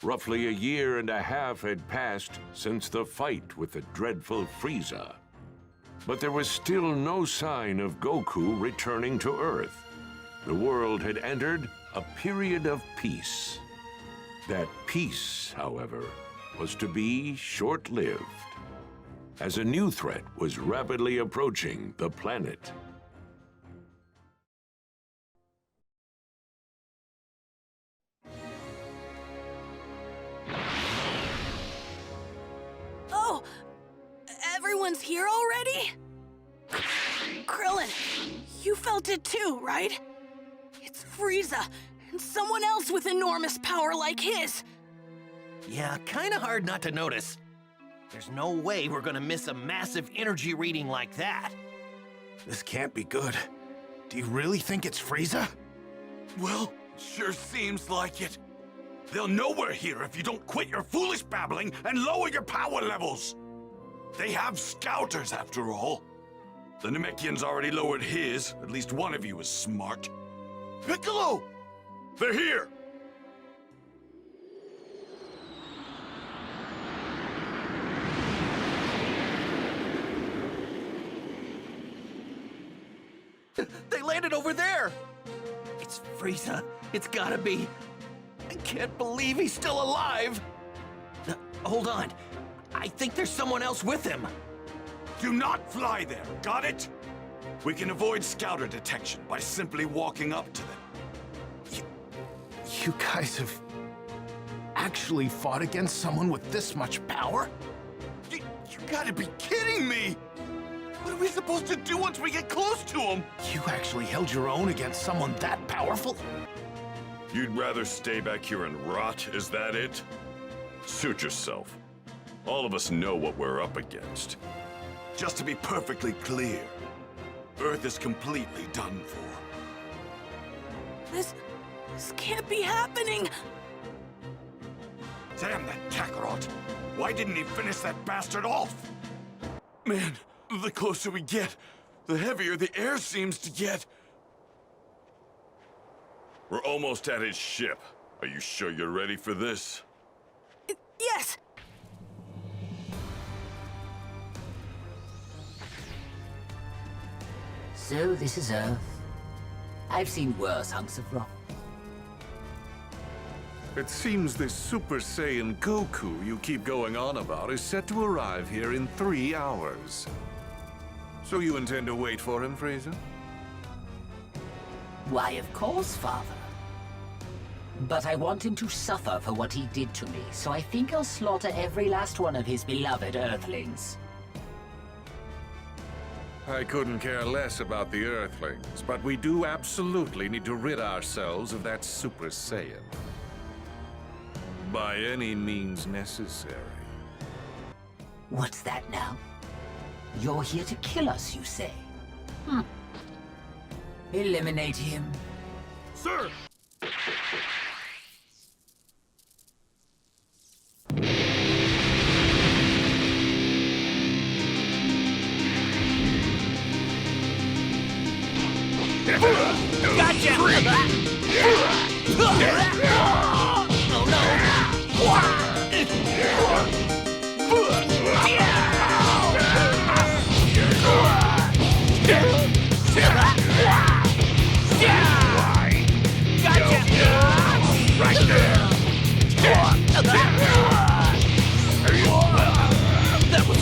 Roughly a year and a half had passed since the fight with the dreadful Frieza. But there was still no sign of Goku returning to Earth. The world had entered a period of peace. That peace, however, was to be short-lived, as a new threat was rapidly approaching the planet. Oh! Everyone's here already? Krillin, you felt it too, right? It's Frieza, and someone else with enormous power like his. Yeah, kinda hard not to notice. There's no way we're gonna miss a massive energy reading like that. This can't be good. Do you really think it's Frieza? Well, sure seems like it. They'll know we're here if you don't quit your foolish babbling and lower your power levels. They have scouters, after all. The Namekian's already lowered his. At least one of you is smart. Piccolo! They're here! They landed over there! It's Frieza. It's gotta be. I can't believe he's still alive! Hold on. I think there's someone else with him. Do not fly there, got it? We can avoid scouter detection by simply walking up to them. You guys have actually fought against someone with this much power? You gotta be kidding me! What are we supposed to do once we get close to him? You actually held your own against someone that powerful? You'd rather stay back here and rot, is that it? Suit yourself. All of us know what we're up against. Just to be perfectly clear, Earth is completely done for. This can't be happening! Damn that Kakarot! Why didn't he finish that bastard off? Man, the closer we get, the heavier the air seems to get. We're almost at his ship. Are you sure you're ready for this? Yes! So this is Earth. I've seen worse hunks of rock. It seems this Super Saiyan Goku you keep going on about is set to arrive here in 3 hours. So you intend to wait for him, Frieza? Why, of course, Father. But I want him to suffer for what he did to me, so I think I'll slaughter every last one of his beloved Earthlings. I couldn't care less about the Earthlings, but we do absolutely need to rid ourselves of that Super Saiyan. By any means necessary. What's that now? You're here to kill us, you say? Eliminate him. Sir! Gotcha! Oh Right there! That was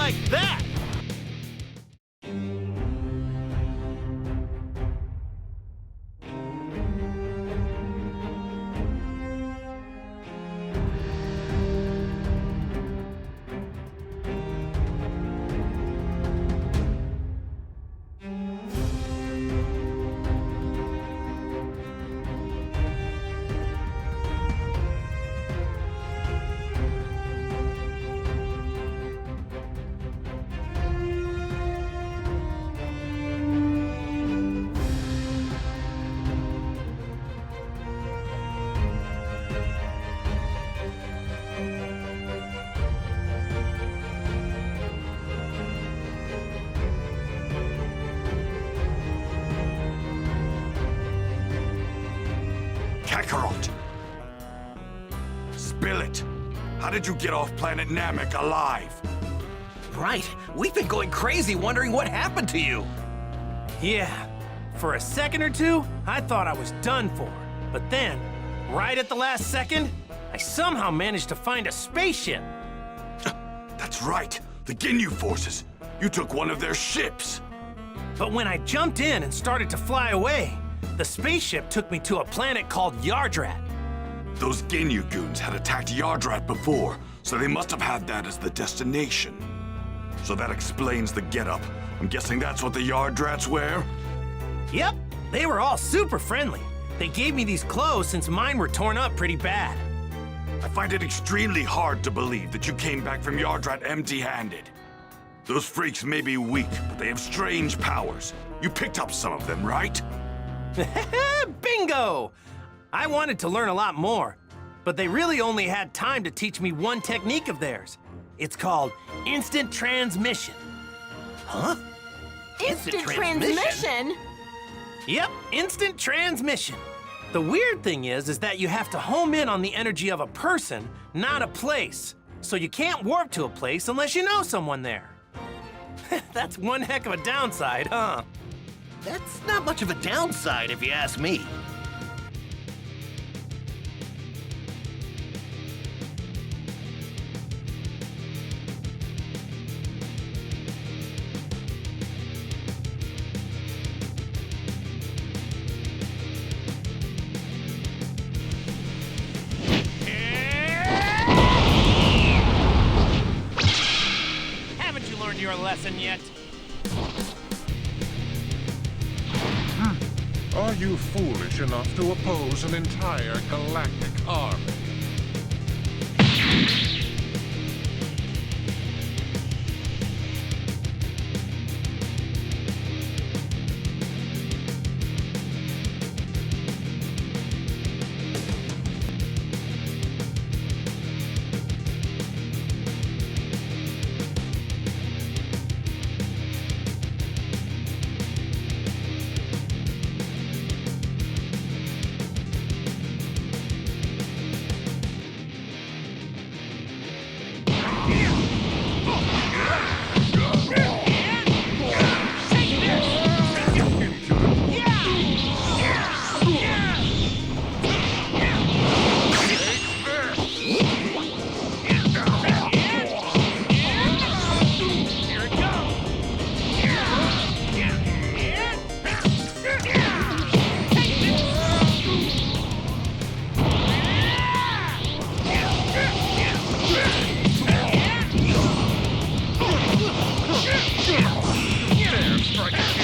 like that? Kakarot! Spill it! How did you get off planet Namek alive? Right. We've been going crazy wondering what happened to you. Yeah, for a second or two, I thought I was done for. But then, right at the last second, I somehow managed to find a spaceship. That's right, the Ginyu forces. You took one of their ships. But when I jumped in and started to fly away, the spaceship took me to a planet called Yardrat. Those Ginyu goons had attacked Yardrat before, so they must have had that as the destination. So that explains the getup. I'm guessing that's what the Yardrats wear? Yep, they were all super friendly. They gave me these clothes since mine were torn up pretty bad. I find it extremely hard to believe that you came back from Yardrat empty-handed. Those freaks may be weak, but they have strange powers. You picked up some of them, right? Bingo! I wanted to learn a lot more, but they really only had time to teach me one technique of theirs. It's called instant transmission. Huh? Instant transmission? Yep, instant transmission. The weird thing is that you have to home in on the energy of a person, not a place. So you can't warp to a place unless you know someone there. That's one heck of a downside, huh? That's not much of a downside if you ask me. Haven't you learned your lesson yet? Are you foolish enough to oppose an entire galactic army? Fair strike.